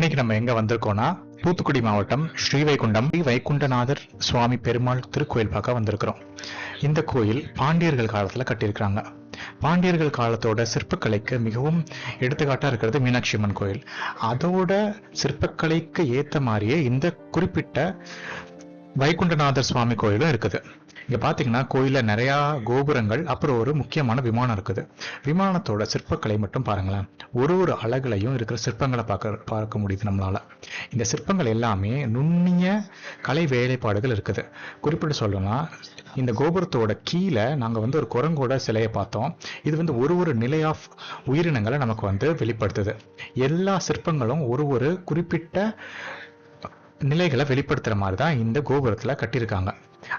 இன்னைக்கு நம்ம எங்க வந்திருக்கோம்னா தூத்துக்குடி மாவட்டம் ஸ்ரீவைகுண்டம் ஸ்ரீ வைகுண்டநாதர் சுவாமி பெருமாள் திருக்கோயில் பார்க்க வந்திருக்கிறோம். இந்த கோயில் பாண்டியர்கள் காலத்துல கட்டியிருக்கிறாங்க. பாண்டியர்கள் காலத்தோட சிற்பக்கலைக்கு மிகவும் எடுத்துக்காட்டா இருக்கிறது மீனாட்சி அம்மன் கோயில். அதோட சிற்பக்கலைக்கு ஏத்த மாதிரியே இந்த குறிப்பிட்ட வைகுண்டநாதர் சுவாமி கோயிலும் இருக்குது. இங்க பாத்தீங்கன்னா கோயில நிறைய கோபுரங்கள், அப்புறம் ஒரு முக்கியமான விமானம் இருக்குது. விமானத்தோட சிற்பக்கலை மட்டும் பாருங்களேன். ஒரு அழகுலையும் இருக்கிற சிற்பங்களை பார்க்க முடியுது நம்மளால. இந்த சிற்பங்கள் எல்லாமே நுண்ணிய கலை வேலைப்பாடுகள் இருக்குது. குறிப்பிட்டு சொல்லணும்னா இந்த கோபுரத்தோட கீழே நாங்க ஒரு குரங்கோட சிலையை பார்த்தோம். இது ஒரு நிலை ஆஃப் உயிரினங்களை நமக்கு வெளிப்படுத்துது. எல்லா சிற்பங்களும் ஒரு குறிப்பிட்ட நிலைகளை வெளிப்படுத்துற மாதிரி தான் இந்த கோபுரத்துல கட்டியிருக்காங்க.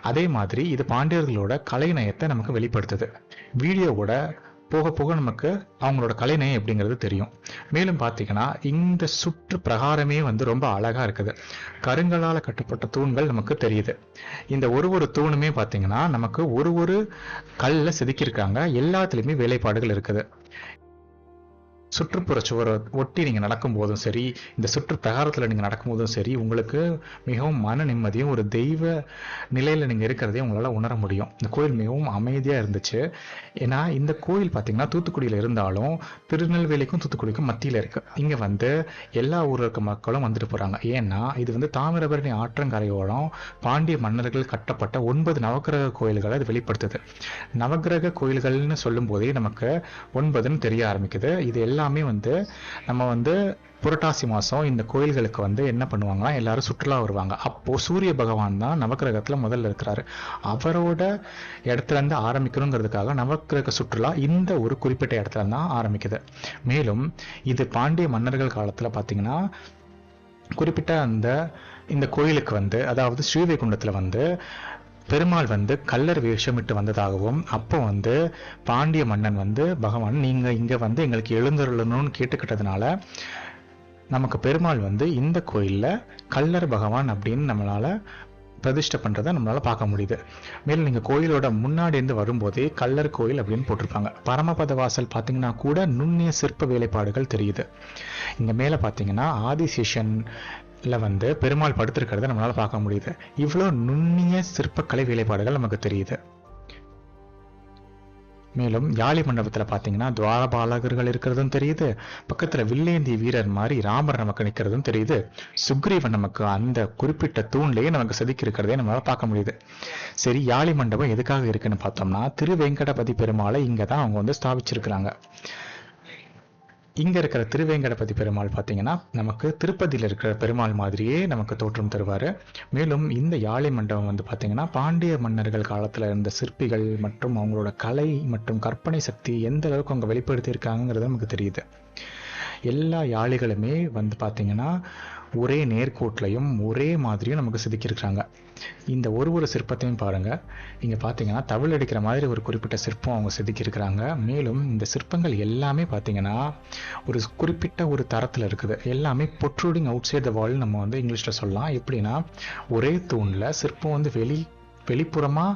அதே மாதிரி இது பாண்டியர்களோட கலைநயத்தை நமக்கு வெளிப்படுத்துது. வீடியோவோட போக போக நமக்கு அவங்களோட கலைநயம் எப்படிங்கிறது தெரியும். மேலும் பார்த்தீங்கன்னா இந்த சுற்று பிரகாரமே ரொம்ப அழகா இருக்குது. கருங்கலால கட்டப்பட்ட தூண்கள் நமக்கு தெரியுது. இந்த ஒரு தூணுமே பார்த்தீங்கன்னா நமக்கு ஒரு கல்ல செதுக்கியிருக்காங்க. எல்லாத்துலயுமே வேலைப்பாடுகள் இருக்குது. சுற்றுப்புற சுவரை ஒட்டி நீங்க நடக்கும் போதும் சரி, இந்த சுற்று பிரகாரத்துல நீங்க நடக்கும் போதும் சரி, உங்களுக்கு மிகவும் மன நிம்மதியும் ஒரு தெய்வ நிலையில நீங்க இருக்கிறதையும் உங்களால உணர முடியும். இந்த கோயில் மிகவும் அமைதியா இருந்துச்சு. ஏன்னா இந்த கோயில் பாத்தீங்கன்னா தூத்துக்குடியில இருந்தாலும் திருநெல்வேலிக்கும் தூத்துக்குடிக்கும் மத்தியில இருக்கு. இங்க எல்லா ஊர்ல இருக்க மக்களும் வந்துட்டு போறாங்க. ஏன்னா இது தாமிரபரணி ஆற்றங்கரையோரம் பாண்டிய மன்னர்கள் கட்டப்பட்ட 9 நவக்கிரக கோயில்களை அது வெளிப்படுத்துது. நவக்கிரக கோயில்கள்னு சொல்லும் போதே நமக்கு 9ன்னு தெரிய ஆரம்பிக்குது. இது எல்லாமே நம்ம புரட்டாசி மாசம் இந்த கோயில்களுக்கு என்ன பண்ணுவாங்கன்னா எல்லாரும் சுற்றுலா வருவாங்க. அப்போ சூரிய பகவான் தான் நவக்கிரகத்துல முதல்ல இருக்கிறாரு. அவரோட இடத்துல இருந்து ஆரம்பிக்கணுங்கிறதுக்காக நவக்கிரக சுற்றுலா இந்த ஒரு குறிப்பிட்ட இடத்துல தான் ஆரம்பிக்குது. மேலும் இது பாண்டிய மன்னர்கள் காலத்துல பாத்தீங்கன்னா குறிப்பிட்ட இந்த கோயிலுக்கு அதாவது ஸ்ரீவைகுண்டத்துல பெருமாள் கல்லர் வேஷமிட்டு வந்ததாகவும், அப்போ பாண்டிய மன்னன் பகவான் நீங்க இங்க எங்களுக்கு எழுந்தருளணும்னு கேட்டுக்கிட்டதுனால நமக்கு பெருமாள் இந்த கோயில்ல கல்லர் பகவான் அப்படின்னு நம்மளால பிரதிஷ்டை பண்றதை நம்மளால பார்க்க முடியுது. மேலும் நீங்க கோயிலோட முன்னாடி இருந்து வரும்போதே கல்லர் கோயில் அப்படின்னு போட்டிருப்பாங்க. பரமபத வாசல் பாத்தீங்கன்னா கூட நுண்ணிய சிற்ப வேலைப்பாடுகள் தெரியுது. இங்க மேல பாத்தீங்கன்னா ஆதிசேஷன் பெருமாள் படுத்திருக்கிறத நம்மளால பார்க்க முடியுது. இவ்வளவு நுண்ணிய சிற்பக்கலை வேலைப்பாடுகள் நமக்கு தெரியுது. மேலும் யாழி மண்டபத்துல பாத்தீங்கன்னா துவாரபாலகர்கள் இருக்கிறதும் தெரியுது. பக்கத்துல வில்லேந்தி வீரர் மாதிரி ராமர் நமக்கு நிக்கிறதும் தெரியுது. சுக்ரீவன் நமக்கு அந்த குறிப்பிட்ட தூண்லயே நமக்கு செதுக்கி இருக்கிறதே நம்மளால பார்க்க முடியுது. சரி, யாழி மண்டபம் எதுக்காக இருக்குன்னு பார்த்தோம்னா திருவேங்கடபதி பெருமாளை இங்கதான் அவங்க ஸ்தாபிச்சிருக்கிறாங்க. இங்க இருக்கிற திருவேங்கடபதி பெருமாள் பாத்தீங்கன்னா நமக்கு திருப்பதியில இருக்கிற பெருமாள் மாதிரியே நமக்கு தோற்றம் தருவாரு. மேலும் இந்த யாழி மண்டபம் பாத்தீங்கன்னா பாண்டிய மன்னர்கள் காலத்துல இருந்த சிற்பிகள் மற்றும் அவங்களோட கலை மற்றும் கற்பனை சக்தி எந்த அளவுக்கு அவங்க வெளிப்படுத்தி இருக்காங்கிறது நமக்கு தெரியுது. எல்லா யாழிகளுமே பாத்தீங்கன்னா ஒரே நேர்கோட்லையும் ஒரே மாதிரியும் நமக்கு செதுக்கியிருக்காங்க. இந்த ஒரு சிற்பத்தையும் பாருங்க. இங்க பாத்தீங்கன்னா தவில் அடிக்கிற மாதிரி ஒரு குறிப்பிட்ட சிற்பம் அவங்க செதுக்கியிருக்கிறாங்க. மேலும் இந்த சிற்பங்கள் எல்லாமே பாத்தீங்கன்னா ஒரு குறிப்பிட்ட ஒரு தரத்துல இருக்குது. எல்லாமே பொட்ரூடிங் அவுட் சைட் த வால் நம்ம இங்கிலீஷ்ல சொல்லலாம். எப்படின்னா ஒரே தூண்ல சிற்பம் வெளிப்புறமா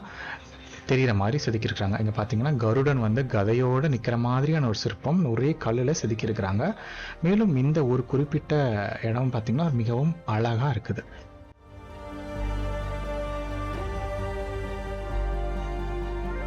தெரிகிற மாதிரி செதுக்கியிருக்கிறாங்க. இங்க பாத்தீங்கன்னா கருடன் கதையோட நிக்கிற மாதிரியான ஒரு சிற்பம் ஒரே கல்லுல செதுக்கியிருக்கிறாங்க. மேலும் இந்த ஒரு குறிப்பிட்ட இடம் பாத்தீங்கன்னா மிகவும் அழகா இருக்குது.